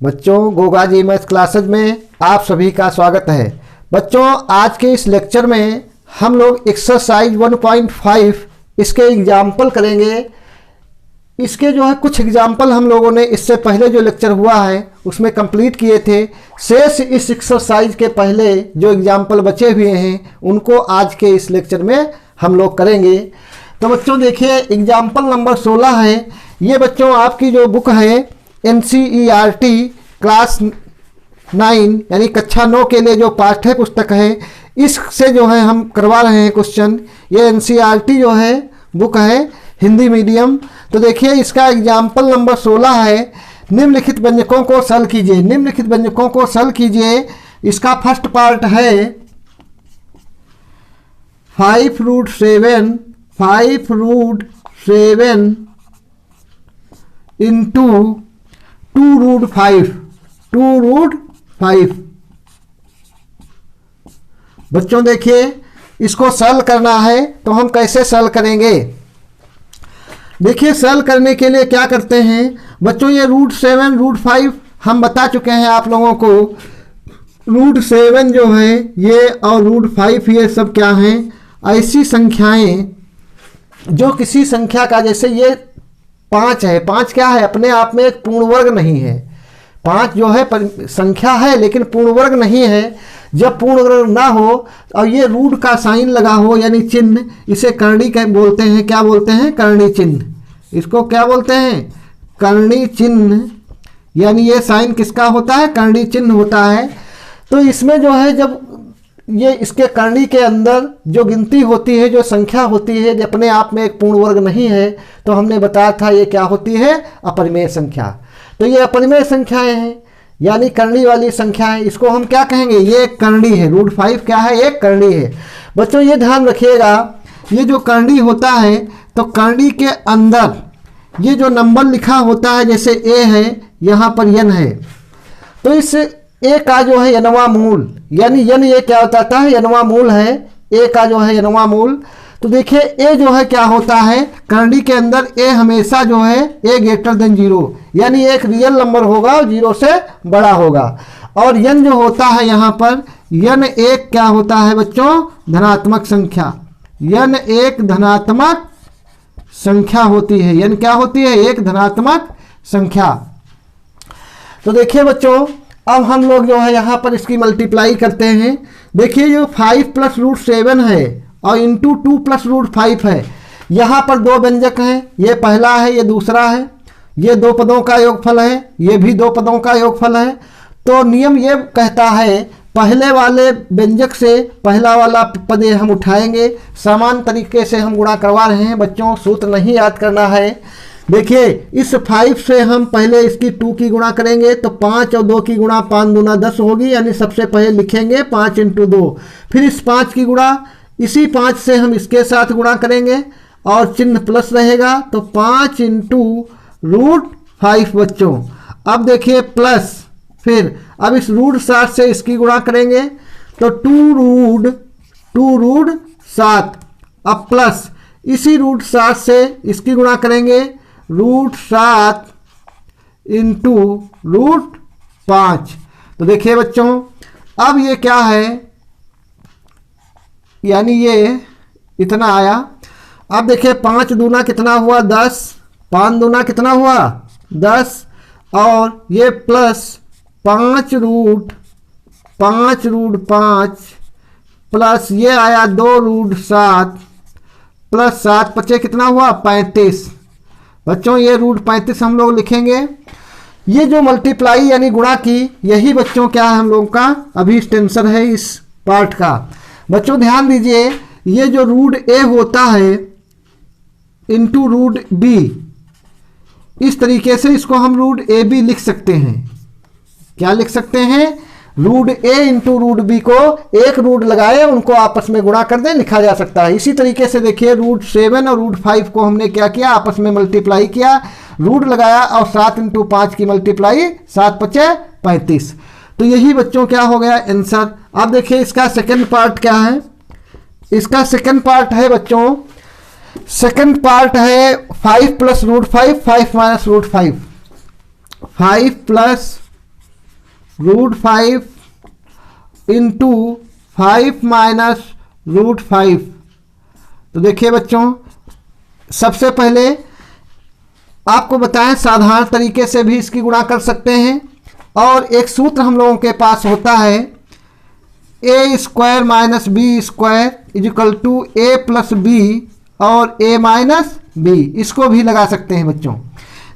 बच्चों, Goga ji math classes में आप सभी का स्वागत है। बच्चों, आज के इस लेक्चर में हम लोग एक्सरसाइज 1.5 इसके एग्जाम्पल करेंगे। इसके जो है कुछ एग्जाम्पल हम लोगों ने इससे पहले जो लेक्चर हुआ है उसमें कंप्लीट किए थे। शेष इस एक्सरसाइज के पहले जो एग्जाम्पल बचे हुए हैं उनको आज के इस लेक्चर में हम लोग करेंगे। तो बच्चों देखिए, एग्जाम्पल नंबर 16 है। ये बच्चों आपकी जो बुक है NCERT क्लास 9 यानी कक्षा 9 के लिए जो पाठ्य पुस्तक है, इससे जो है हम करवा रहे हैं क्वेश्चन। ये NCERT जो है बुक है हिंदी मीडियम। तो देखिए, इसका एग्जाम्पल नंबर 16 है। निम्नलिखित व्यंजकों को सरल कीजिए। निम्नलिखित व्यंजकों को सरल कीजिए। इसका फर्स्ट पार्ट है 5√7 इंटू 2√5 बच्चों देखिए, इसको सरल करना है तो हम कैसे सरल करेंगे। देखिए, सरल करने के लिए क्या करते हैं बच्चों, ये √7 √5 हम बता चुके हैं आप लोगों को। √7 जो है ये और √5 ये सब क्या हैं, ऐसी संख्याएं जो किसी संख्या का, जैसे ये 5 है। 5 क्या है, अपने आप में एक पूर्ण वर्ग नहीं है। 5 जो है संख्या है लेकिन पूर्ण वर्ग नहीं है। जब पूर्ण वर्ग ना हो और ये रूट का साइन लगा हो यानी चिन्ह, इसे करणी बोलते हैं। क्या बोलते हैं, करणी चिन्ह। इसको क्या बोलते हैं, करणी चिन्ह। यानी ये साइन किसका होता है, करणी चिन्ह होता है। तो इसमें जो है जब ये इसके करणी के अंदर जो गिनती होती है, जो संख्या होती है, जो अपने आप में एक पूर्ण वर्ग नहीं है, तो हमने बताया था ये क्या होती है, अपरिमेय संख्या। तो ये अपरिमेय संख्याएं हैं यानी करणी वाली संख्याएं। इसको हम क्या कहेंगे, ये एक करणी है। √5 क्या है, एक करणी है। बच्चों ये ध्यान रखिएगा, ये जो करणी होता है तो करणी के अंदर ये जो नंबर लिखा होता है, जैसे A है, यहाँ पर n है, तो इस A का जो है nवां मूल, यानी n ये क्या होता है, nवां मूल है। A का जो है nवां मूल। तो देखिए A जो है क्या होता है, करणी के अंदर A हमेशा जो है A > 0 यानी एक रियल नंबर होगा और 0 से बड़ा होगा। और n जो होता है यहाँ पर, n एक क्या होता है बच्चों, धनात्मक संख्या। n एक धनात्मक संख्या होती है। n क्या होती है, एक धनात्मक संख्या। तो देखिए बच्चों, अब हम लोग जो है यहाँ पर इसकी मल्टीप्लाई करते हैं। देखिए जो 5 + √7 है और इंटू 2 + √5 है। यहाँ पर दो व्यंजक हैं, ये पहला है, ये दूसरा है। ये दो पदों का योगफल है, ये भी दो पदों का योगफल है। तो नियम ये कहता है, पहले वाले व्यंजक से पहला वाला पद हम उठाएंगे। समान तरीके से हम गुणा करवा रहे हैं बच्चों, सूत्र नहीं याद करना है। देखिए, इस 5 से हम पहले इसकी 2 की गुणा करेंगे तो 5 और 2 की गुणा 5 दूना 10 होगी। यानी सबसे पहले लिखेंगे 5 × 2। फिर इस 5 की गुणा इसी 5 से हम इसके साथ गुणा करेंगे और चिन्ह प्लस रहेगा, तो 5 × √5 बच्चों। अब देखिए प्लस, फिर अब इस √7 से इसकी गुणा करेंगे तो 2√7। अब प्लस इसी √7 से इसकी गुणा करेंगे, √7 × √5। तो देखिए बच्चों, अब ये क्या है, यानी ये इतना आया। अब देखिए 5 दूना कितना हुआ, 10। 5 दूना कितना हुआ, 10। और ये प्लस 5√5 प्लस ये आया 2√7 प्लस 7 × 5 कितना हुआ, 35। बच्चों ये √35 हम लोग लिखेंगे। ये जो मल्टीप्लाई यानी गुणा की, यही बच्चों क्या है हम लोगों का अभी टेंशन है इस पार्ट का। बच्चों ध्यान दीजिए, ये जो √a होता है इंटू √b, इस तरीके से इसको हम √ab लिख सकते हैं। क्या लिख सकते हैं, √a × √b को एक रूट लगाए उनको आपस में गुणा कर दें, लिखा जा सकता है। इसी तरीके से देखिए √7 और √5 को हमने क्या किया, आपस में मल्टीप्लाई किया, रूट लगाया और 7 × 5 की मल्टीप्लाई, 7 × 5 35। तो यही बच्चों क्या हो गया आंसर। अब देखिए इसका सेकंड पार्ट क्या है। इसका सेकंड पार्ट है बच्चों, सेकंड पार्ट है 5 plus root 5, 5 minus root 5, 5 plus root 5 into 5 minus root 5। तो देखिए बच्चों, सबसे पहले आपको बताएं साधारण तरीके से भी इसकी गुणा कर सकते हैं, और एक सूत्र हम लोगों के पास होता है A square minus B square equal to A plus B और ए माइनस बी। इसको भी लगा सकते हैं बच्चों।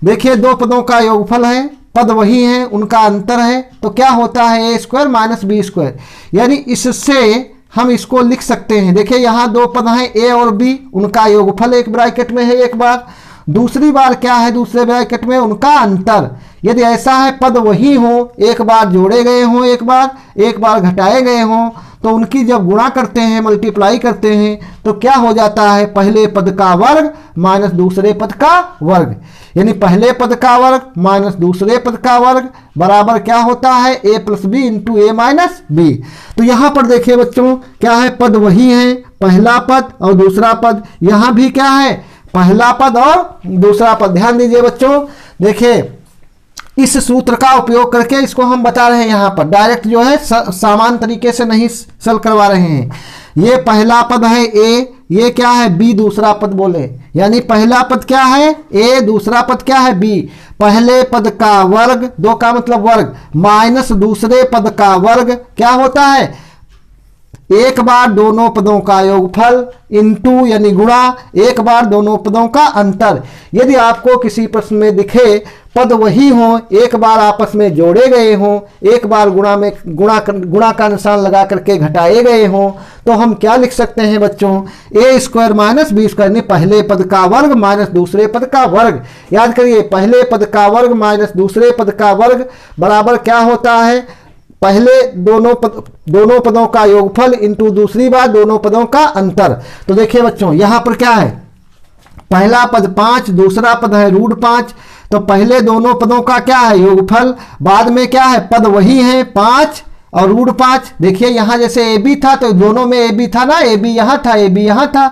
देखिए दो पदों का योगफल है, पद वही हैं, उनका अंतर है, तो क्या होता है A square minus B square, यानी इससे हम इसको लिख सकते हैं। देखिए यहाँ दो पद हैं ए और बी, उनका योगफल एक ब्रैकेट में है एक बार, दूसरी बार क्या है दूसरे ब्रैकेट में उनका अंतर। यदि ऐसा है पद वही हो, एक बार जोड़े गए हों एक बार घटाए गए हों, तो उनकी जब गुणा करते हैं मल्टीप्लाई करते हैं तो क्या हो जाता है पहले पद का वर्ग माइनस दूसरे पद का वर्ग, यानी पहले पद का वर्ग माइनस दूसरे पद का वर्ग बराबर क्या होता है ए प्लस बी इंटू ए माइनस बी। तो यहाँ पर देखिए बच्चों क्या है, पद वही है, पहला पद और दूसरा पद, यहाँ भी क्या है पहला पद और दूसरा पद। ध्यान दीजिए बच्चों, देखिए इस सूत्र का उपयोग करके इसको हम बता रहे हैं, यहाँ पर डायरेक्ट जो है सामान्य तरीके से नहीं सल करवा रहे हैं। ये पहला पद है ए, ये क्या है बी दूसरा पद बोले, यानी पहला पद क्या है ए, दूसरा पद क्या है बी। पहले पद का वर्ग, दो का मतलब वर्ग, माइनस दूसरे पद का वर्ग क्या होता है एक बार दोनों पदों का योगफल इंटू यानी गुणा एक बार दोनों पदों का अंतर। यदि आपको किसी प्रश्न में दिखे पद वही हो, एक बार आपस में जोड़े गए हों, एक बार गुणा का निशान लगा करके घटाए गए हों, तो हम क्या लिख सकते हैं बच्चों ए स्क्वायर माइनस बी स्क्वायर, पहले पद का वर्ग माइनस दूसरे पद का वर्ग। याद करिए पहले पद का वर्ग माइनस दूसरे पद का वर्ग बराबर क्या होता है पहले दोनों पदों का योगफल इंटू दूसरी बार दोनों पदों का अंतर। तो देखिए बच्चों यहाँ पर क्या है पहला पद 5, दूसरा पद है रूट 5, तो पहले दोनों पदों का क्या है योगफल, बाद में क्या है पद वही है 5 और रूट 5। देखिए यहाँ जैसे ए बी था तो दोनों में ए बी था ना, ए बी यहाँ था ए बी यहाँ था,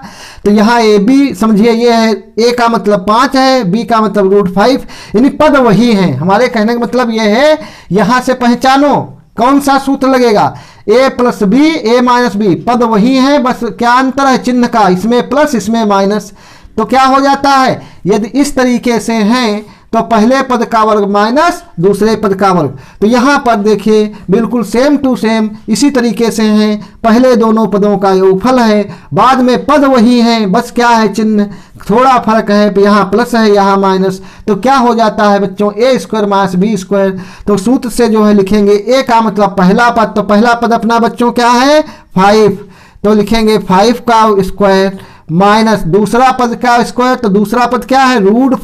तो यहाँ ए बी समझिए ये है ए का मतलब 5 है, बी का मतलब रूट 5, यानी पद वही है। हमारे कहने का मतलब ये है यहाँ से पहचानो कौन सा सूत्र लगेगा a plus B A minus B, पद वही है बस क्या अंतर है चिन्ह का, इसमें प्लस इसमें माइनस। तो क्या हो जाता है यदि इस तरीके से हैं तो पहले पद का वर्ग माइनस दूसरे पद का वर्ग। तो यहाँ पर देखिए बिल्कुल सेम टू सेम इसी तरीके से हैं, पहले दोनों पदों का योगफल है, बाद में पद वही है बस क्या है चिन्ह थोड़ा फर्क है, यहाँ प्लस है यहाँ माइनस। तो क्या हो जाता है बच्चों ए स्क्वायर माइनस बी स्क्वायर। तो सूत्र से जो है लिखेंगे ए का मतलब पहला पद, तो पहला पद अपना बच्चों क्या है 5, तो लिखेंगे 5 का स्क्वायर माइनस दूसरा पद का स्क्वायर, तो दूसरा पद क्या है रूट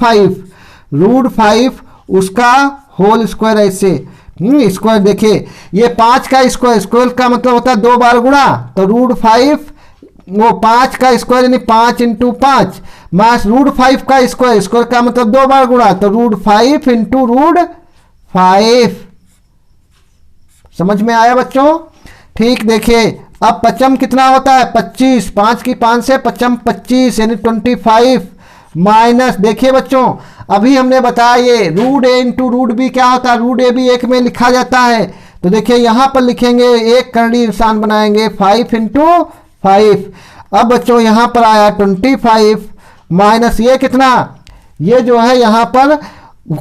5 उसका होल स्क्वायर। ऐसे स्क्वायर देखिए ये 5 का स्क्वायर का मतलब होता है 2 बार गुणा, तो रूट 5 वो 5 का स्क्वायर यानी 5 इंटू 5 माइनस रूट 5 का स्क्वायर का मतलब 2 बार गुणा, तो रूट 5 इंटू रूट 5। समझ में आया बच्चों? ठीक देखिए अब पचम कितना होता है 25, 5 की 5 से पचम 25 यानी 25 माइनस देखिए बच्चों अभी हमने बताया ये रूट ए इंटू रूट बी क्या होता है, रूट ए भी एक में लिखा जाता है। तो देखिए यहाँ पर लिखेंगे एक करड़ी निशान बनाएंगे 5 इंटू 5। अब बच्चों यहाँ पर आया 25 माइनस ये कितना, ये जो है यहाँ पर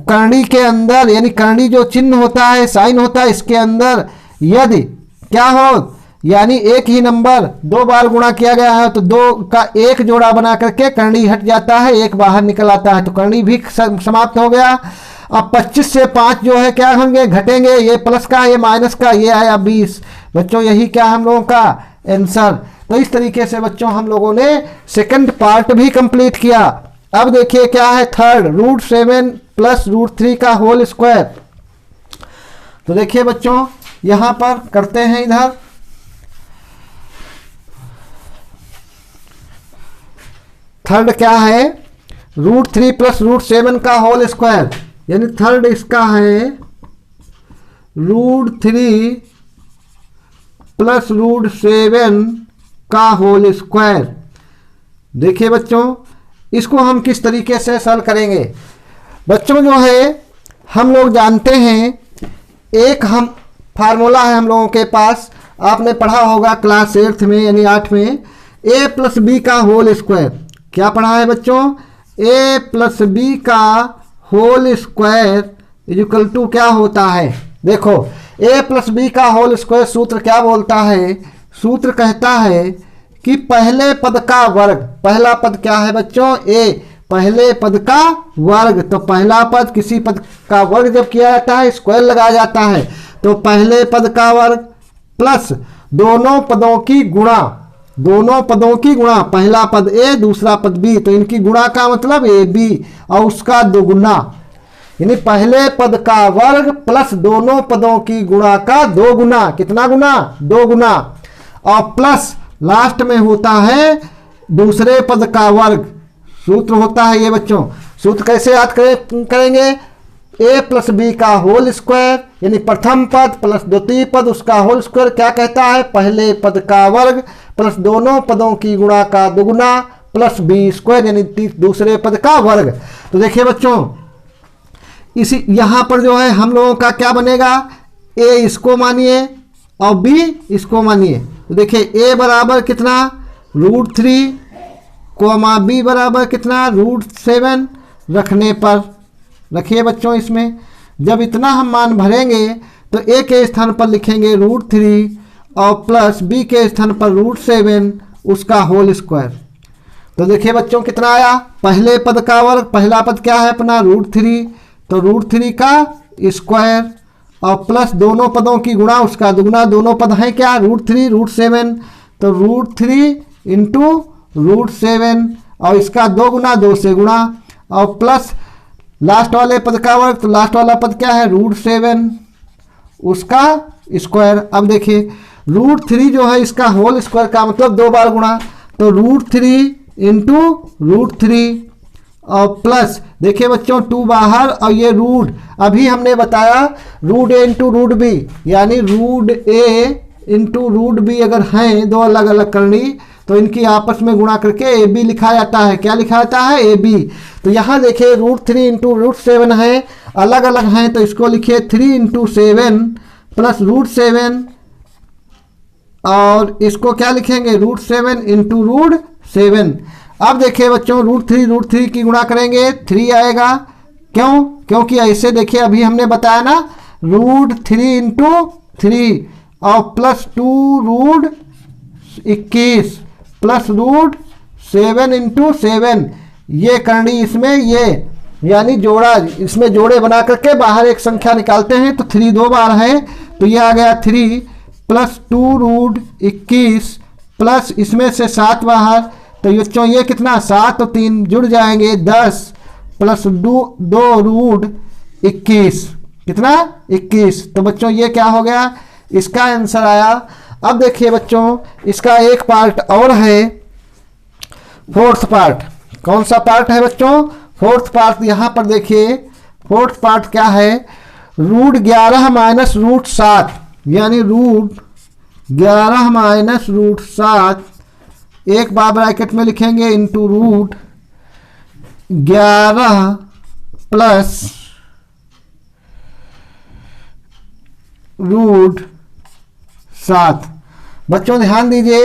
करड़ी के अंदर यानी करड़ी जो चिन्ह होता है साइन होता है इसके अंदर यदि क्या हो यानी एक ही नंबर 2 बार गुणा किया गया है तो 2 का एक जोड़ा बना करके करणी हट जाता है, एक बाहर निकल आता है, तो करणी भी समाप्त हो गया। अब 25 से 5 जो है क्या होंगे घटेंगे, ये प्लस का ये माइनस का, ये आया 20। बच्चों यही क्या हम लोगों का आंसर। तो इस तरीके से बच्चों हम लोगों ने सेकंड पार्ट भी कंप्लीट किया। अब देखिए क्या है थर्ड, रूट 7 प्लस रूट 3 का होल स्क्वायर। तो देखिए बच्चों यहां पर करते हैं इधर थर्ड क्या है रूट 3 प्लस रूट 7 का होल स्क्वायर, यानी थर्ड इसका है रूट 3 प्लस रूट 7 का होल स्क्वायर। देखिए बच्चों इसको हम किस तरीके से सॉल्व करेंगे बच्चों। जो है हम लोग जानते हैं, एक हम फार्मूला है हम लोगों के पास, आपने पढ़ा होगा क्लास 8 में यानी 8 में, a प्लस बी का होल स्क्वायर। क्या पढ़ा है बच्चों? a प्लस बी का होल स्क्वायर इक्वल टू क्या होता है? देखो a प्लस बी का होल स्क्वायर सूत्र क्या बोलता है? सूत्र कहता है कि पहले पद का वर्ग। पहला पद क्या है बच्चों? a, पहले पद का वर्ग। तो पहला पद किसी पद का वर्ग जब किया जाता है स्क्वायर लगाया जाता है, तो पहले पद का वर्ग प्लस दोनों पदों की गुणा। दोनों पदों की गुणा, पहला पद a दूसरा पद b, तो इनकी गुणा का मतलब ए बी और उसका दोगुना, यानी पहले पद का वर्ग प्लस दोनों पदों की गुणा का दो गुना। कितना गुना? दो गुना। और प्लस लास्ट में होता है दूसरे पद का वर्ग। सूत्र होता है ये बच्चों। सूत्र कैसे याद करेंगे? a प्लस बी का होल स्क्वायर यानी प्रथम पद प्लस द्वितीय पद उसका होल स्क्वायर क्या कहता है? पहले पद का वर्ग प्लस दोनों पदों की गुणा का दुगुना प्लस बी स्क्वायर यानी दूसरे पद का वर्ग। तो देखिए बच्चों, इसी यहाँ पर जो है हम लोगों का क्या बनेगा? a इसको मानिए और b इसको मानिए। तो देखिए a बराबर कितना? √3 कोमा b बराबर कितना? √7 रखने पर। रखिए बच्चों, इसमें जब इतना हम मान भरेंगे तो a के स्थान पर लिखेंगे √3 और प्लस b के स्थान पर √7 उसका होल स्क्वायर। तो देखिए बच्चों कितना आया? पहले पद का वर्ग, पहला पद क्या है अपना? √3, तो √3 का स्क्वायर और प्लस दोनों पदों की गुणा उसका दुगुना। दोनों पद हैं क्या? √3 √7, तो √3 इंटू √7 और इसका दो गुना, 2 से गुणा और प्लस लास्ट वाले पद का वर्ग। तो लास्ट वाला पद क्या है? √7 उसका स्क्वायर। अब देखिए √3 जो है इसका होल स्क्वायर का मतलब 2 बार गुणा, तो √3 इंटू √3 और प्लस देखिए बच्चों 2 बाहर और ये रूट, अभी हमने बताया √a इंटू √b यानी √a इंटू √b अगर हैं दो अलग अलग करनी तो इनकी आपस में गुणा करके ए बी लिखा जाता है। क्या लिखा जाता है? A B. तो यहाँ देखिए √3 इंटू √7 है, अलग अलग हैं तो इसको लिखिए 3 इंटू 7 प्लस √7 और इसको क्या लिखेंगे? √7 इंटू √7। अब देखिए बच्चों √3 की गुणा करेंगे 3 आएगा। क्यों? क्योंकि ऐसे देखिए अभी हमने बताया ना √3 इंटू 3 और प्लस 2 √21 प्लस √7 इंटू 7, ये करनी इसमें ये यानी जोड़ा, इसमें जोड़े बना करके बाहर एक संख्या निकालते हैं तो 3 2 बार है तो ये आ गया 3 प्लस 2 √21 प्लस इसमें से 7 बाहर, तो बच्चों ये कितना? 7 और 3 जुड़ जाएंगे 10 प्लस 2 √21 कितना? 21। तो बच्चों ये क्या हो गया? इसका आंसर आया। अब देखिए बच्चों इसका एक पार्ट और है, फोर्थ पार्ट। कौन सा पार्ट है बच्चों? Fourth part. यहाँ पर देखिए फोर्थ पार्ट क्या है? √11 माइनस √7 यानी √11 माइनस √7 एक बार ब्रैकेट में लिखेंगे इंटू √11 प्लस √7। बच्चों ध्यान दीजिए,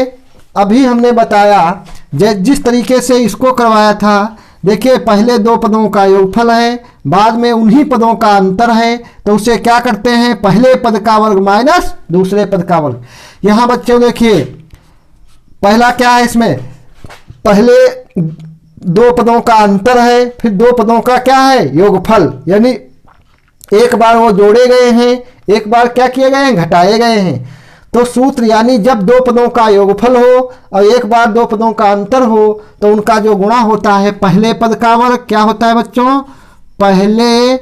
अभी हमने बताया जिस तरीके से इसको करवाया था। देखिए पहले दो पदों का योगफल है, बाद में उन्हीं पदों का अंतर है, तो उसे क्या करते हैं? पहले पद का वर्ग माइनस दूसरे पद का वर्ग। यहाँ बच्चों देखिए पहला क्या है? इसमें पहले दो पदों का अंतर है, फिर दो पदों का क्या है? योगफल, यानी एक बार वो जोड़े गए हैं, एक बार क्या किए गए हैं? घटाए गए हैं। तो सूत्र यानी जब दो पदों का योगफल हो और एक बार दो पदों का अंतर हो तो उनका जो गुणा होता है पहले पद का वर्ग। क्या होता है बच्चों? पहले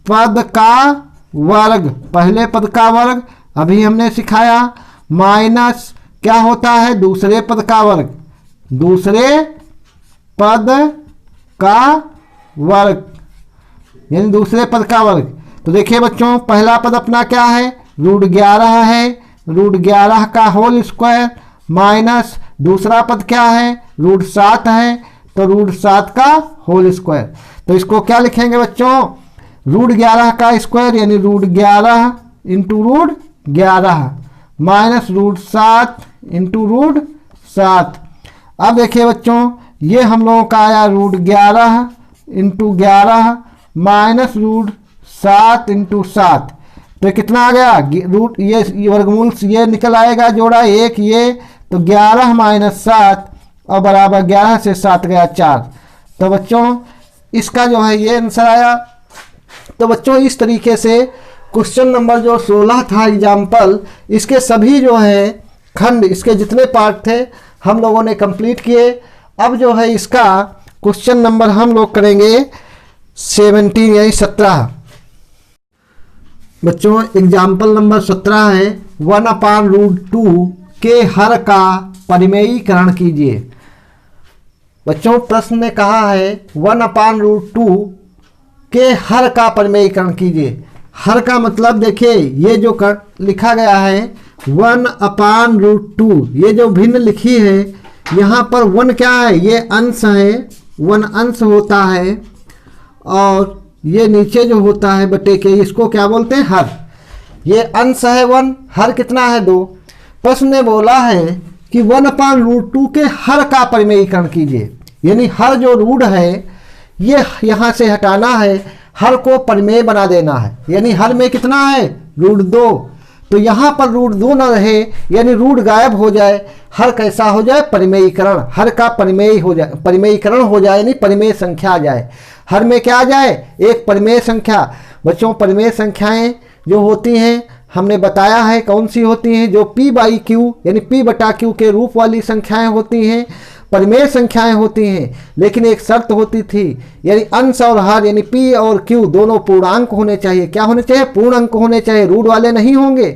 पद का वर्ग, पहले पद का वर्ग अभी हमने सिखाया, माइनस क्या होता है? दूसरे पद का वर्ग, दूसरे पद का वर्ग यानी दूसरे पद का वर्ग। तो देखिए बच्चों पहला पद अपना क्या है? √11 है, √11 का होल स्क्वायर माइनस दूसरा पद क्या है? √7 है, तो रूट 7 का होल स्क्वायर। तो इसको क्या लिखेंगे बच्चों, रूट 11 का स्क्वायर यानी root 11 into root 11 minus root 7 into root 7। अब देखिए बच्चों ये हम लोगों का आया root 11 into 11 minus root 7 into 7। तो कितना आ गया, रूट ये वर्गमूल ये निकल आएगा जोड़ा 1 ये, तो 11 माइनस 7 और बराबर 11 से 7 गया 4। तो बच्चों इसका जो है ये आंसर आया। तो बच्चों इस तरीके से क्वेश्चन नंबर जो 16 था एग्जाम्पल, इसके सभी जो है खंड, इसके जितने पार्ट थे हम लोगों ने कंप्लीट किए। अब जो है इसका क्वेश्चन नंबर हम लोग करेंगे 17 यानी 17। बच्चों एग्जाम्पल नंबर 17 है 1/√2 के हर का परिमेयीकरण कीजिए। बच्चों प्रश्न में कहा है 1/√2 के हर का परिमेयीकरण कीजिए। हर का मतलब देखिए ये जो लिखा गया है 1/√2, ये जो भिन्न लिखी है यहाँ पर 1 क्या है, ये अंश है, 1 अंश होता है और ये नीचे जो होता है बटे के, इसको क्या बोलते हैं हर। ये अंश है 1, हर कितना है 2। प्रश्न ने बोला है कि 1/√2 के हर का परिमेयीकरण कीजिए, यानी हर जो रूट है ये यहाँ से हटाना है, हर को परिमेय बना देना है। यानी हर में कितना है रूट 2, तो यहाँ पर रूट 2 न रहे यानी रूट गायब हो जाए, हर कैसा हो जाए परिमेयीकरण, हर का परिमेय हो जाए, परिमेयीकरण हो जाए यानी परिमेय संख्या आ जाए। हर में क्या आ जाए, एक परिमेय संख्या। बच्चों परिमेय संख्याएं जो होती हैं हमने बताया है कौन सी होती हैं, जो p/q यानी p/q के रूप वाली संख्याएं होती हैं, परिमेय संख्याएं होती हैं। लेकिन एक शर्त होती थी, यानी अंश और हर यानी p और q दोनों पूर्णांक होने चाहिए। क्या होने चाहिए, पूर्ण अंक होने चाहिए, रूट वाले नहीं होंगे।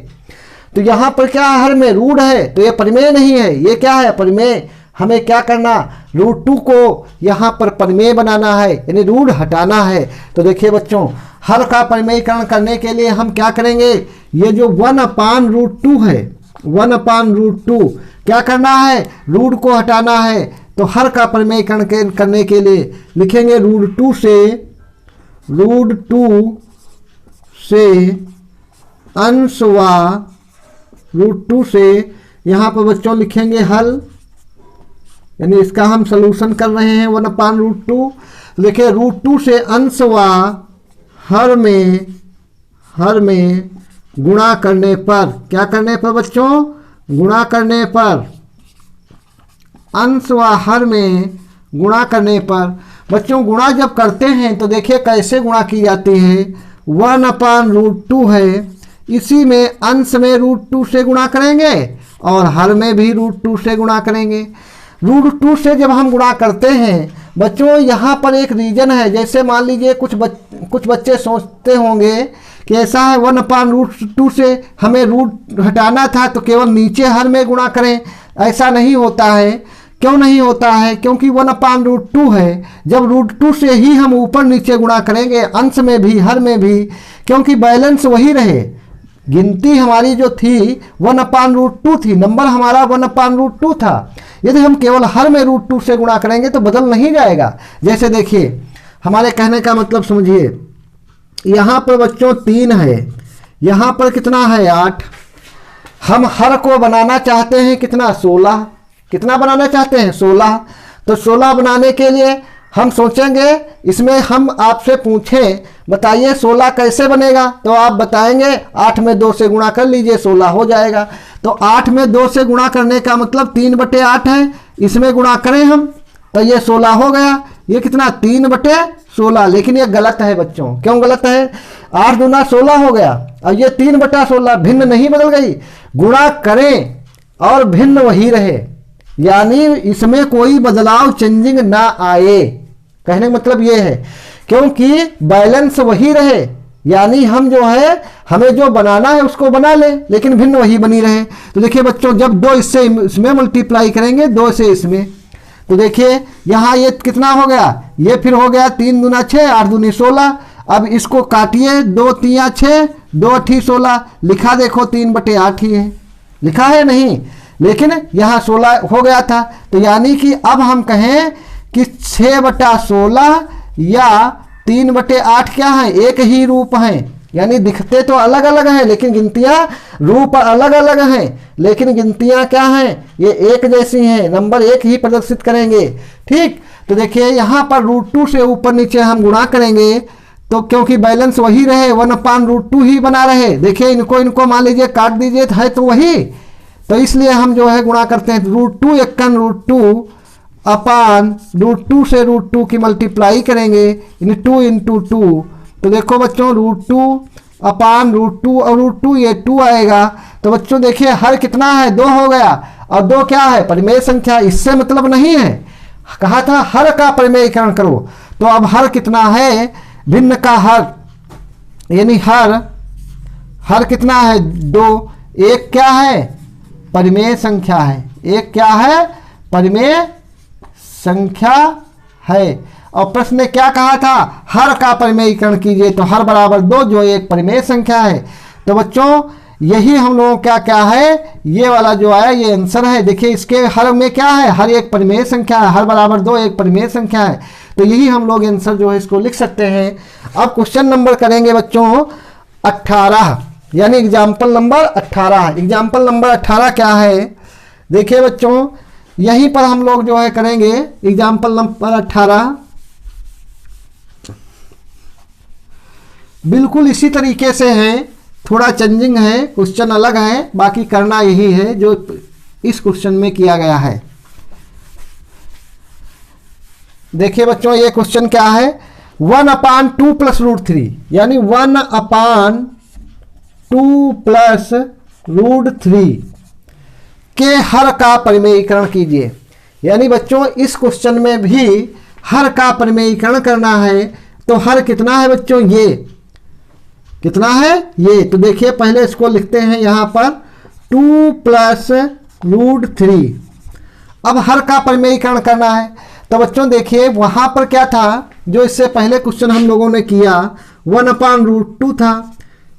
तो यहाँ पर क्या हर में रूट है तो ये परिमेय नहीं है, ये क्या है परिमेय। हमें क्या करना, रूट 2 को यहाँ पर परिमेय बनाना है यानी रूट हटाना है। तो देखिए बच्चों हर का परिमेयीकरण करने के लिए हम क्या करेंगे, ये जो 1/√2 है 1/√2 क्या करना है, रूट को हटाना है। तो हर का परिमेयीकरण करने के लिए लिखेंगे रूट 2 से अंश व रूट 2 से यहाँ पर बच्चों लिखेंगे हल, यानी इसका हम सलूशन कर रहे हैं 1/√2। देखिए रूट 2 से अंश व हर में गुणा करने पर, क्या करने पर बच्चों, गुणा करने पर, अंश व हर में गुणा करने पर। बच्चों गुणा जब करते हैं तो देखिए कैसे गुणा की जाती है, 1/√2 है, इसी में अंश में रूट 2 से गुणा करेंगे और हर में भी रूट 2 से गुणा करेंगे। रूट 2 से जब हम गुणा करते हैं बच्चों यहाँ पर एक रीजन है, जैसे मान लीजिए कुछ बच्चे सोचते होंगे कि ऐसा है 1/√2 से हमें रूट हटाना था तो केवल नीचे हर में गुणा करें। ऐसा नहीं होता है। क्यों नहीं होता है, क्योंकि 1/√2 है, जब रूट 2 से ही हम ऊपर नीचे गुणा करेंगे अंश में भी हर में भी, क्योंकि बैलेंस वही रहे। गिनती हमारी जो थी 1/√2 थी, नंबर हमारा 1/√2 था। यदि हम केवल हर में रूट 2 से गुणा करेंगे तो बदल नहीं जाएगा। जैसे देखिए हमारे कहने का मतलब समझिए, यहाँ पर बच्चों 3 है, यहाँ पर कितना है 8। हम हर को बनाना चाहते हैं कितना 16, कितना बनाना चाहते हैं 16। तो 16 बनाने के लिए हम सोचेंगे, इसमें हम आपसे पूछें बताइए 16 कैसे बनेगा, तो आप बताएंगे 8 में 2 से गुणा कर लीजिए 16 हो जाएगा। तो 8 में 2 से गुणा करने का मतलब 3/8 है, इसमें गुणा करें हम तो ये 16 हो गया। ये कितना 3/16, लेकिन ये गलत है बच्चों। क्यों गलत है, 8 दूना 16 हो गया और ये 3/16, भिन्न नहीं बदल गई। गुणा करें और भिन्न वही रहे, यानी इसमें कोई बदलाव चेंजिंग ना आए। कहने का मतलब ये है क्योंकि बैलेंस वही रहे, यानी हम जो है हमें जो बनाना है उसको बना ले लेकिन भिन्न वही बनी रहे। तो देखिए बच्चों जब 2 इससे इसमें मल्टीप्लाई करेंगे 2 से इसमें, तो देखिए यहाँ ये कितना हो गया, ये फिर हो गया 3 दूना 6, 8 दूनी 16। अब इसको काटिए, 2 3 6, 2 8 16, लिखा देखो 3/8 ही है, लिखा है नहीं, लेकिन यहाँ 16 हो गया था। तो यानी कि अब हम कहें कि 6/16 या 3/8 क्या है, एक ही रूप हैं। यानी दिखते तो अलग अलग हैं लेकिन गिनतियां रूप अलग अलग हैं, लेकिन गिनतियां क्या हैं, ये एक जैसी हैं, नंबर एक ही प्रदर्शित करेंगे। ठीक, तो देखिए यहाँ पर √2 से ऊपर नीचे हम गुणा करेंगे तो क्योंकि बैलेंस वही रहे 1/√2 ही बना रहे। देखिए इनको मान लीजिए काट दीजिए, है तो वही, तो इसलिए हम जो है गुणा करते हैं √2 1 √2 अपान √2 से √2 की मल्टीप्लाई करेंगे इन 2 × 2। तो देखो बच्चों √2 अपान √2 और √2 ये 2 आएगा। तो बच्चों देखिए हर कितना है, 2 हो गया, और 2 क्या है, परिमेय संख्या। इससे मतलब नहीं है, कहा था हर का परिमेयीकरण करो, तो अब हर कितना है, भिन्न का हर, यानी हर कितना है, 2। एक क्या है, परिमेय संख्या है, एक क्या है, परिमेय संख्या है। और प्रश्न ने क्या कहा था, हर का परिमेयीकरण कीजिए, तो हर बराबर 2 जो एक परिमेय संख्या है। तो बच्चों यही हम लोगों क्या क्या है, ये वाला जो आया ये आंसर है। देखिए इसके हर में क्या है, हर एक परिमेय संख्या है, हर बराबर 2 एक परिमेय संख्या है, तो यही हम लोग आंसर जो है इसको लिख सकते हैं। अब क्वेश्चन नंबर करेंगे बच्चों 18, यानी एग्जाम्पल नंबर 18। एग्जाम्पल नंबर 18 क्या है, देखिए बच्चों यहीं पर हम लोग जो है करेंगे एग्जाम्पल नंबर 18। बिल्कुल इसी तरीके से है, थोड़ा चेंजिंग है, क्वेश्चन अलग है, बाकी करना यही है जो इस क्वेश्चन में किया गया है। देखिए बच्चों ये क्वेश्चन क्या है, 1/2 + √3, यानी 1/2 + √3 के हर का परिमेयीकरण कीजिए। यानी बच्चों इस क्वेश्चन में भी हर का परिमेयीकरण करना है, तो हर कितना है बच्चों, ये कितना है, ये। तो देखिए पहले इसको लिखते हैं यहाँ पर 2 + √3। अब हर का परिमेयीकरण करना है, तो बच्चों देखिए वहाँ पर क्या था, जो इससे पहले क्वेश्चन हम लोगों ने किया 1/√2 था,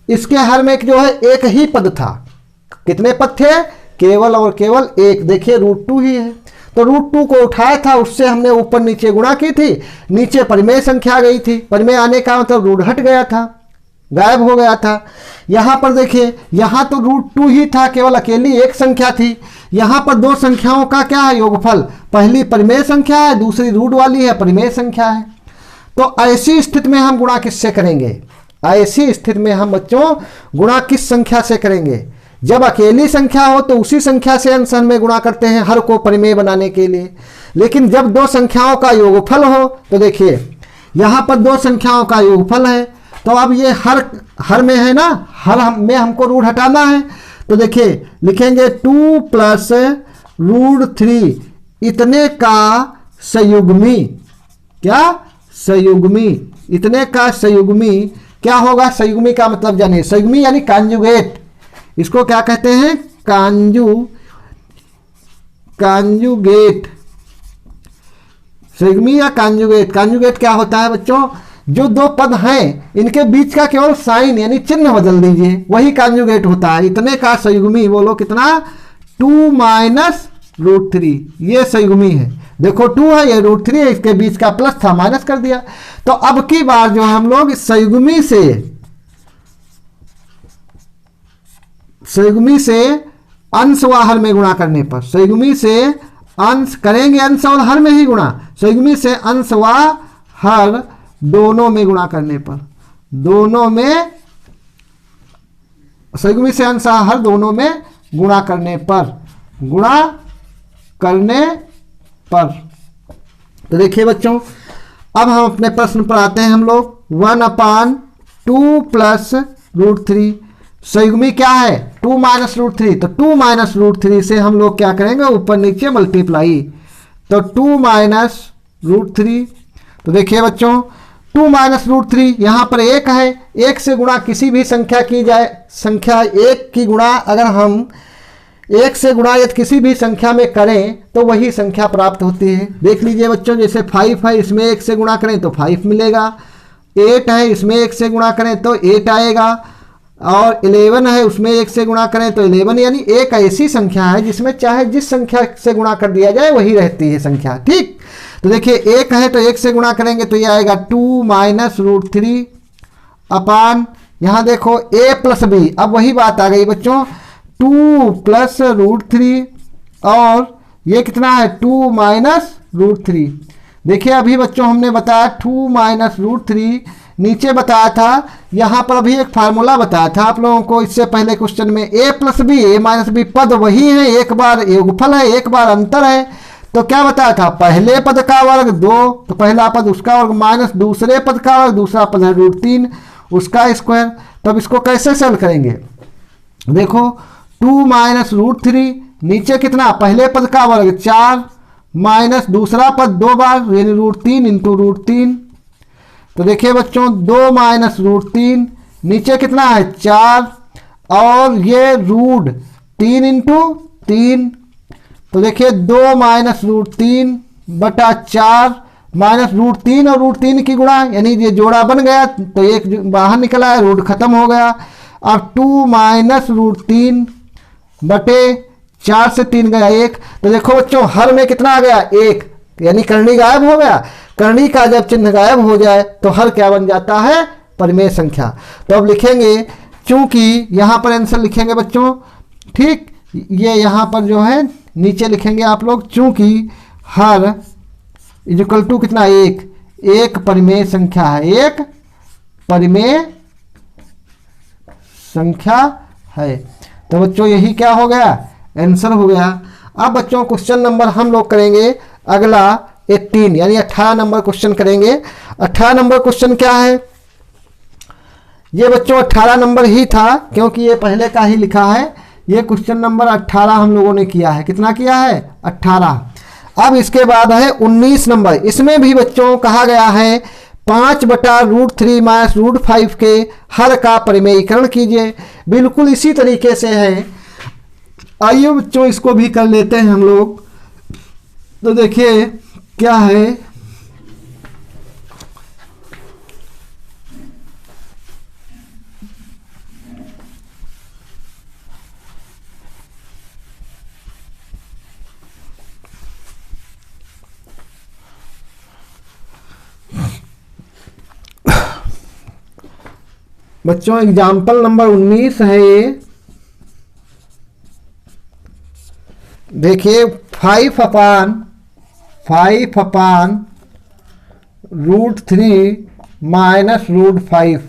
इसके हर में जो है एक ही पद था। कितने पद थे, केवल और केवल एक। देखिए √2 ही है, तो √2 को उठाया था, उससे हमने ऊपर नीचे गुणा की थी, नीचे परिमेय संख्या गई थी। परिमेय आने का मतलब रूट हट गया था, गायब हो गया था। यहाँ पर देखिए यहाँ तो √2 ही था, केवल अकेली एक संख्या थी। यहाँ पर दो संख्याओं का क्या है, योगफल। पहली परिमेय संख्या है, दूसरी रूट वाली है, परिमेय संख्या है। तो ऐसी स्थिति में हम गुणा किससे करेंगे, ऐसी स्थिति में हम बच्चों गुणा किस संख्या से करेंगे। जब अकेली संख्या हो तो उसी संख्या से अंश में गुणा करते हैं हर को परिमेय बनाने के लिए। लेकिन जब दो संख्याओं का योगफल हो, तो देखिए यहाँ पर दो संख्याओं का योगफल है, तो अब ये हर में है ना, हर में हमको रूट हटाना है। तो देखिए लिखेंगे 2 + √3 इतने का संयुग्मी। क्या, संयुग्मी, इतने का संयुग्मी क्या होगा। संयुग्मी का मतलब जानिए, संयुग्मी यानी कॉन्जुगेट, इसको क्या कहते हैं, कॉन्जुगेट। संयुग्मी या कॉन्जुगेट। कॉन्जुगेट क्या होता है बच्चों, जो दो पद हैं इनके बीच का केवल साइन यानी चिन्ह बदल दीजिए, वही कॉन्जुगेट होता है। इतने का संयुग्मी बोलो कितना, 2 - √3, ये संयुग्मी है। देखो 2 है, ये √3 है, इसके बीच का प्लस था, माइनस कर दिया। तो अब की बार जो हम लोग संयुग्मी से अंश व हर में गुणा करने पर, संयुग्मी से अंश करेंगे, अंश और हर में ही गुणा। संयुग्मी से अंश व हर दोनों में गुणा करने पर, दोनों में, संयुग्मी से अंश हर दोनों में गुणा करने पर, तो देखिए बच्चों अब हम अपने प्रश्न पर आते हैं। हम लोग 1/2 + √3, संयुग्मी क्या है 2 - √3, तो 2 - √3 से हम लोग क्या करेंगे, ऊपर नीचे मल्टीप्लाई, तो 2 - √3। तो देखिए बच्चों 2 - √3 यहाँ पर एक है, एक से गुणा किसी भी संख्या की जाए, संख्या एक की गुणा अगर हम एक से गुणा यदि किसी भी संख्या में करें तो वही संख्या प्राप्त होती है। देख लीजिए बच्चों, जैसे 5 है, इसमें एक से गुणा करें तो 5 मिलेगा। 8 है, इसमें एक से गुणा करें तो 8 आएगा। और 11 है, उसमें एक से गुणा करें तो 11, यानी एक ऐसी संख्या है जिसमें चाहे जिस संख्या से गुणा कर दिया जाए वही रहती है संख्या। ठीक, तो देखिए एक है तो एक से गुणा करेंगे तो ये आएगा 2 माइनस रूट 3 अपान, यहाँ देखो a प्लस बी, अब वही बात आ गई बच्चों, 2 प्लस रूट 3 और ये कितना है 2 माइनस रूट 3। देखिए अभी बच्चों हमने बताया 2 माइनस रूट 3, नीचे बताया था, यहाँ पर अभी एक फार्मूला बताया था आप लोगों को इससे पहले क्वेश्चन में, a plus B, A minus B पद वही है, एक बार योगफल है एक बार अंतर है। तो क्या बताया था, पहले पद का वर्ग 2, तो पहला पद उसका वर्ग माइनस दूसरे पद का वर्ग, दूसरा पद है रूट 3 उसका स्क्वायर। तो अब इसको कैसे सॉल्व करेंगे, देखो 2 माइनस रूट 3, नीचे कितना पहले पद का वर्ग 4 माइनस दूसरा पद 2 बार यानी रूट 3 इंटू रूट 3। तो देखिए बच्चों 2 माइनस रूट 3, नीचे कितना है 4 और ये रूट 3 इंटू 3। तो देखिए 2 माइनस रूट 3 बटा 4 माइनस रूट 3 और रूट 3 की गुणा, यानी ये जोड़ा बन गया तो एक बाहर निकला है, रूट खत्म हो गया। अब 2 माइनस रूट 3 बटे 4 से 3 गया 1। तो देखो बच्चों हर में कितना आ गया 1, यानी करनी गायब हो गया। करनी का जब चिन्ह गायब हो जाए तो हर क्या बन जाता है, परिमेय संख्या। तो अब लिखेंगे, चूंकि यहाँ पर आंसर लिखेंगे बच्चों, ठीक, ये यहाँ पर जो है नीचे लिखेंगे आप लोग, चूंकि हर इक्वल टू कितना 1, एक परिमेय संख्या है, एक परिमेय संख्या है। तो बच्चों यही क्या हो गया, आंसर हो गया। अब बच्चों क्वेश्चन नंबर हम लोग करेंगे अगला 18 यानी 18 नंबर क्वेश्चन करेंगे। 18 नंबर क्वेश्चन क्या है, ये बच्चों 18 नंबर ही था क्योंकि ये पहले का ही लिखा है। ये क्वेश्चन नंबर 18 हम लोगों ने किया है, कितना किया है 18। अब इसके बाद है 19 नंबर, इसमें भी बच्चों कहा गया है 5 बटा रूट 3 माइनस रूट 5 के हर का परिमेयीकरण कीजिए। बिल्कुल इसी तरीके से है, आइए बच्चों इसको भी कर लेते हैं हम लोग। तो देखिए क्या है, बच्चों एग्जाम्पल नंबर 19 है ये। देखिए 5 अपान रूट 3 माइनस रूट 5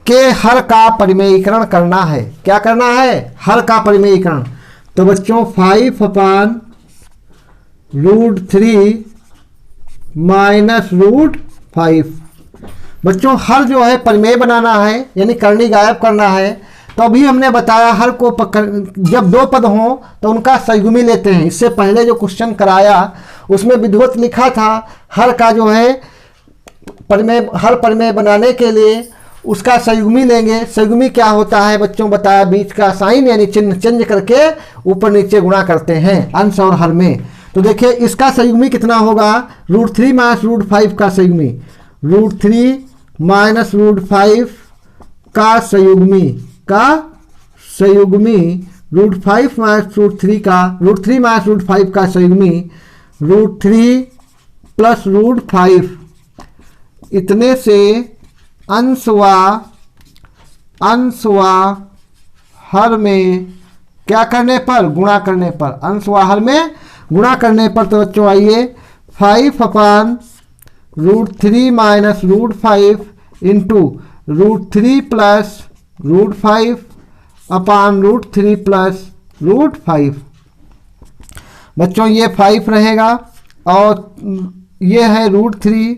के हर का परिमेयीकरण करना है। क्या करना है, हर का परिमेयीकरण। तो बच्चों 5 अपान रूट 3 माइनस रूट 5, बच्चों हर जो है परिमेय बनाना है यानी करनी गायब करना है। तो अभी हमने बताया हर को जब 2 पद हों तो उनका संयुग्मी लेते हैं। इससे पहले जो क्वेश्चन कराया उसमें विधिवत लिखा था हर का जो है परिमेय, हर परिमेय बनाने के लिए उसका संयुग्मी लेंगे। संयुग्मी क्या होता है बच्चों बताया, बीच का साइन यानी चिन्ह चेंज करके ऊपर नीचे गुणा करते हैं अंश और हर में। तो देखिए इसका संयुग्मी कितना होगा, रूट 3 माइनस रूट 5 का संयुग्मी, रूट 3 माइनस रूट 5 का संयुग्मी रूट 5 माइनस रूट 3 का, रूट 3 माइनस रूट 5 का संयुग्मी रूट 3 प्लस रूट 5। इतने से अंश व हर में क्या करने पर, गुणा करने पर, अंश व हर में गुणा करने पर। तो बच्चों आइए 5 upon root 3 minus root 5 into root 3 plus root 5 upon root 3 plus root 5। बच्चों ये 5 रहेगा और ये है रूट 3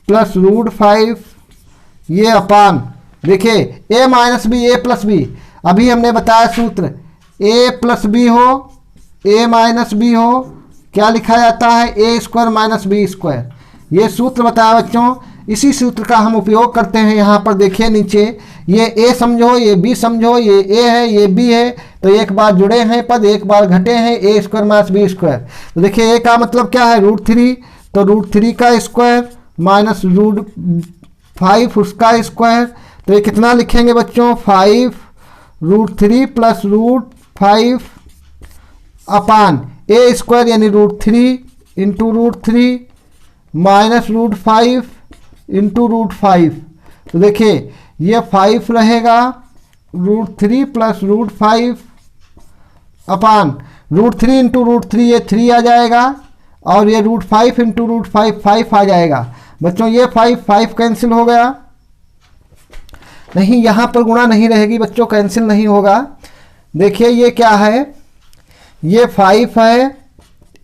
प्लस रूट 5, ये अपान, देखिए a minus B A plus B, अभी हमने बताया सूत्र a प्लस बी हो a माइनस बी हो क्या लिखा जाता है, A square minus B square. ये सूत्र बताया बच्चों, इसी सूत्र का हम उपयोग करते हैं। यहाँ पर देखिए नीचे ये a समझो, ये b समझो, ये a है ये b है, तो एक बार जुड़े हैं पद एक बार घटे हैं, ए स्क्वायर माइनस बी स्क्वायर। तो देखिए a का मतलब क्या है रूट 3, तो रूट 3 का स्क्वायर माइनस रूट 5 उसका स्क्वायर। तो ये कितना लिखेंगे बच्चों, 5 रूट 3 प्लस रूट 5 अपान ए स्क्वायर यानी √3 इंटू √3 माइनस √5 इंटू √5। तो देखिए ये 5 रहेगा, √3 प्लस √5 अपान √3 इंटू √3 ये 3 आ जाएगा, और ये √5 इंटू √5 5 आ जाएगा। बच्चों ये 5 कैंसिल हो गया, नहीं यहाँ पर गुणा नहीं रहेगी बच्चों, कैंसिल नहीं होगा। देखिए ये क्या है, ये 5 है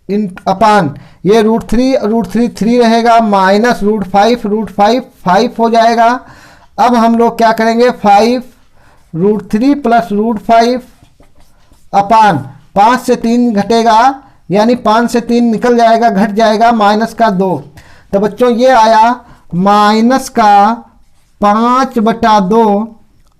इन अपान ये √3 3 रहेगा, माइनस √5 5 हो जाएगा। अब हम लोग क्या करेंगे, 5 √3 प्लस √5 अपान 5 से 3 घटेगा, यानी 5 से 3 निकल जाएगा, घट जाएगा, माइनस का 2। तो बच्चों ये आया माइनस का 5/2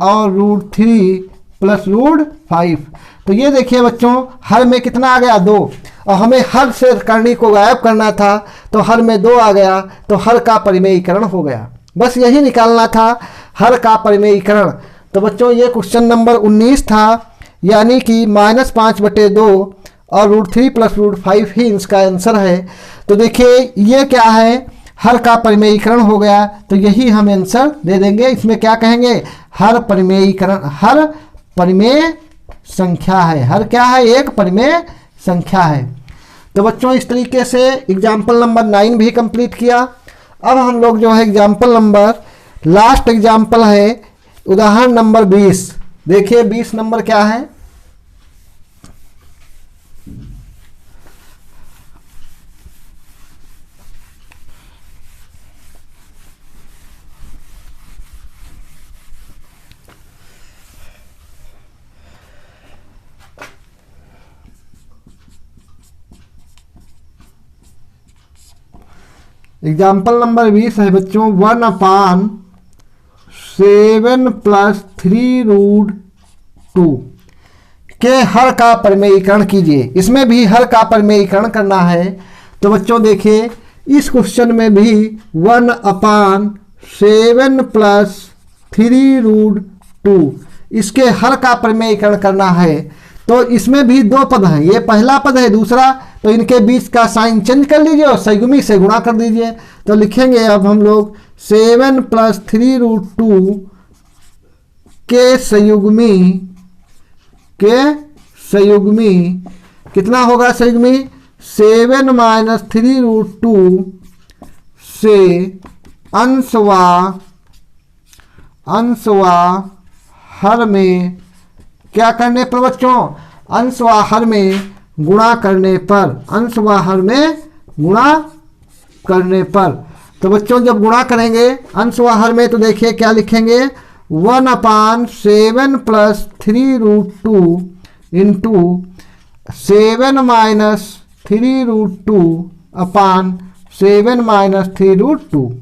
और √3 प्लस √5। तो ये देखिए बच्चों हर में कितना आ गया, 2, और हमें हर से करनी को गायब करना था, तो हर में 2 आ गया, तो हर का परिमेयीकरण हो गया। बस यही निकालना था, हर का परिमेयीकरण। तो बच्चों ये क्वेश्चन नंबर 19 था, यानी कि -5/2 और √3 प्लस √5 ही इसका आंसर है। तो देखिए ये क्या है, हर का परिमेयीकरण हो गया, तो यही हम आंसर दे देंगे। इसमें क्या कहेंगे, हर परिमेयीकरण, हर परिमेय संख्या है, हर क्या है, एक परिमेय संख्या है। तो बच्चों इस तरीके से एग्जाम्पल नंबर 9 भी कंप्लीट किया। अब हम लोग जो है एग्जाम्पल नंबर, लास्ट एग्जाम्पल है उदाहरण नंबर 20। देखिए 20 नंबर क्या है, एग्जाम्पल नंबर 20 है बच्चों, 1/7 प्लस 3√2 के हर का परिमेयीकरण कीजिए। इसमें भी हर का परिमेयीकरण करना है। तो बच्चों देखिए इस क्वेश्चन में भी 1/7 प्लस 3√2 इसके हर का परिमेयीकरण करना है। तो इसमें भी 2 पद हैं, ये पहला पद है, दूसरा, तो इनके बीच का साइन चेंज कर लीजिए और संयुग्मी से गुणा कर दीजिए। तो लिखेंगे अब हम लोग 7 प्लस 3√2 के संयुग्मी कितना होगा, संयुग्मी 7 माइनस 3√2 से अंशवा हर में क्या करने पर बच्चों, अंशवा हर में गुणा करने पर, अंशवा हर में गुणा करने पर। तो बच्चों जब गुणा करेंगे अंशवा हर में, तो देखिए क्या लिखेंगे, 1/7 प्लस 3√2 इंटू 7 माइनस 3√2 अपान 7 माइनस 3√2।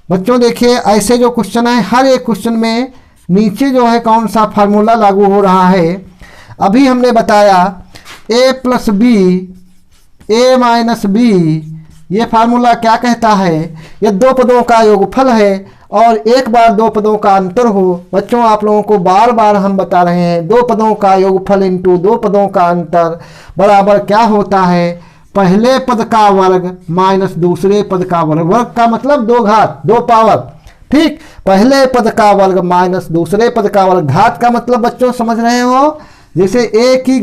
बच्चों देखिए ऐसे जो क्वेश्चन है, हर एक क्वेश्चन में नीचे जो है कौन सा फार्मूला लागू हो रहा है। अभी हमने बताया a plus B, a minus B, ये फार्मूला क्या कहता है, ये 2 पदों का योगफल है और एक बार 2 पदों का अंतर हो। बच्चों आप लोगों को बार बार हम बता रहे हैं, 2 पदों का योगफल इंटू 2 पदों का अंतर बराबर क्या होता है, पहले पद का वर्ग माइनस दूसरे पद का वर्ग। वर्ग का मतलब 2 घात, 2 पावर, ठीक। पहले पद का वर्ग माइनस दूसरे पद का वर्ग। घात का मतलब बच्चों समझ रहे हो, जैसे a की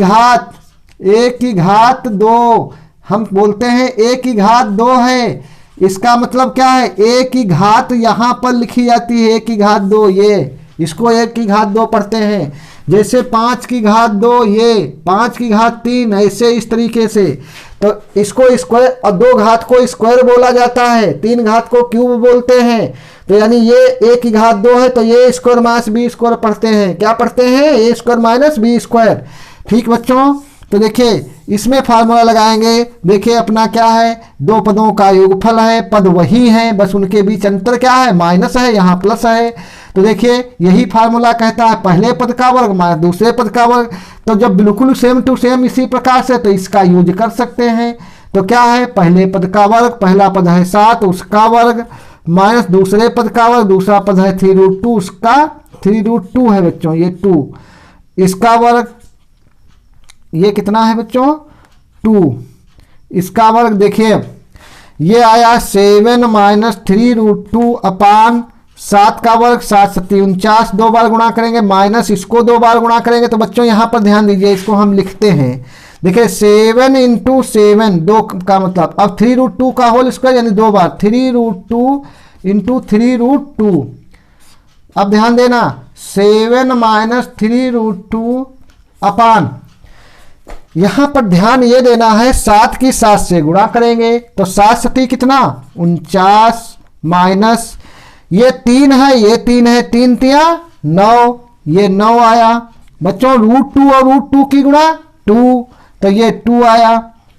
घात 2, हम बोलते हैं a की घात 2 है, इसका मतलब क्या है, a की घात यहाँ पर लिखी जाती है, a की घात 2, ये इसको a की घात 2 पढ़ते हैं। जैसे 5 की घात 2, ये 5 की घात 3, ऐसे इस तरीके से। तो इसको स्क्वायर, और 2 घात को स्क्वायर बोला जाता है, 3 घात को क्यूब बोलते हैं। तो यानी ये a की घात 2 है, तो ये स्क्वायर माइनस बी स्क्वायर पढ़ते हैं, क्या पढ़ते हैं, a square minus B square. ठीक बच्चों, तो देखिए इसमें फार्मूला लगाएंगे। देखिए अपना क्या है, 2 पदों का योगफल है, पद वही है, बस उनके बीच अंतर क्या है, माइनस है, यहाँ प्लस है। तो देखिए यही फार्मूला कहता है पहले पद का वर्ग माइनस दूसरे पद का वर्ग। तो जब बिल्कुल सेम टू सेम इसी प्रकार से, तो इसका यूज कर सकते हैं। तो क्या है, पहले पद का वर्ग, पहला पद है 7 उसका वर्ग, माइनस दूसरे पद का वर्ग, दूसरा पद है 3√2 उसका, 3√2 है बच्चों, ये 2 इसका वर्ग, ये कितना है बच्चों, 2, इसका वर्ग देखिए ये आया 7 माइनस 3√2 अपान 7 का वर्ग 7 7 49, 2 बार गुणा करेंगे, माइनस इसको 2 बार गुणा करेंगे। तो बच्चों यहाँ पर ध्यान दीजिए, इसको हम लिखते हैं, देखिए 7 इंटू 7 2 का मतलब, अब 3√2 का होल स्क्वायर यानी 2 बार 3√2 इंटू 3√2। अब ध्यान देना 7 माइनस 3√2 अपान, यहां पर ध्यान ये देना है 7 की 7 से गुणा करेंगे तो 7 सती कितना 49 माइनस ये 3 है, ये 3 है, 3 तिया 9, ये 9 आया बच्चों। √2 और √2 की गुणा 2, तो ये 2 आया।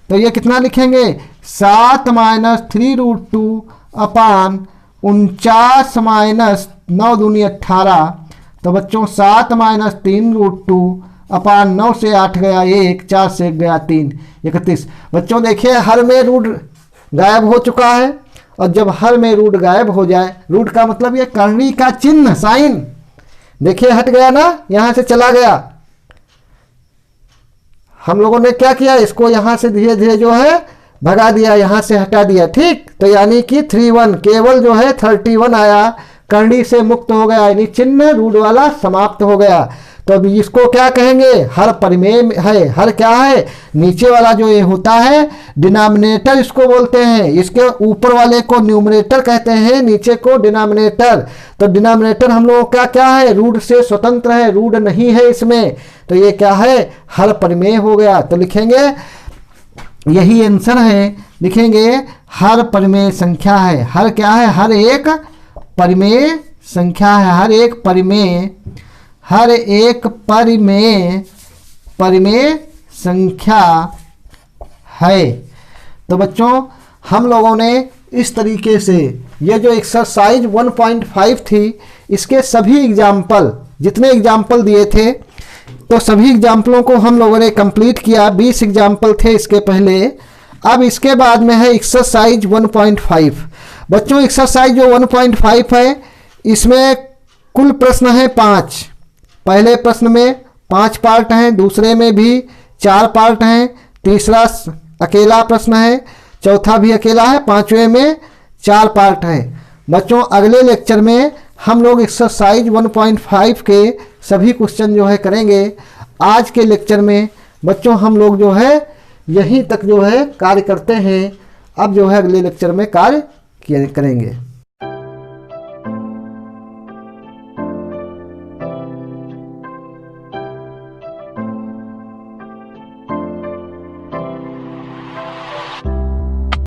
तो ये कितना लिखेंगे 7 माइनस 3√2 अपान 49 माइनस 9 दूनी 18। तो बच्चों 7 माइनस 3√2 अपान 9 से 8 गया 1, 4 से 1 गया 3, 31। बच्चों देखिए हर में रूट गायब हो चुका है, और जब हर में रूट गायब हो जाए, रूट का मतलब ये करनी का चिन्ह साइन देखिए हट गया ना, यहां से चला गया। हम लोगों ने क्या किया, इसको यहां से धीरे धीरे जो है भगा दिया, यहां से हटा दिया, ठीक। तो यानी कि 31 केवल जो है 31 आया, करनी से मुक्त हो गया, यानी चिन्ह रूट वाला समाप्त हो गया। तो अभी इसको क्या कहेंगे, हर परिमेय है। हर क्या है, नीचे वाला जो ये होता है डिनोमिनेटर इसको बोलते हैं, इसके ऊपर वाले को न्यूमरेटर कहते हैं, नीचे को डिनोमिनेटर। तो डिनोमिनेटर हम लोगों का क्या है, रूट से स्वतंत्र है, रूट नहीं है इसमें, तो ये क्या है हर परिमेय हो गया। तो लिखेंगे यही आंसर है, लिखेंगे हर परिमेय संख्या है। हर क्या है, हर एक परिमेय संख्या है, हर एक परिमेय संख्या है। तो बच्चों हम लोगों ने इस तरीके से ये जो एक्सरसाइज 1.5 थी, इसके सभी एग्जाम्पल, जितने एग्जाम्पल दिए थे, तो सभी एग्जाम्पलों को हम लोगों ने कंप्लीट किया। 20 एग्जाम्पल थे इसके पहले। अब इसके बाद में है एक्सरसाइज 1.5। बच्चों एक्सरसाइज जो 1.5 है, इसमें कुल प्रश्न है 5। पहले प्रश्न में 5 पार्ट हैं, दूसरे में भी 4 पार्ट हैं, तीसरा अकेला प्रश्न है, चौथा भी अकेला है, 5वें में 4 पार्ट हैं। बच्चों अगले लेक्चर में हम लोग एक्सरसाइज 1.5 के सभी क्वेश्चन जो है करेंगे। आज के लेक्चर में बच्चों हम लोग जो है यहीं तक जो है कार्य करते हैं। अब जो है अगले लेक्चर में कार्य करेंगे।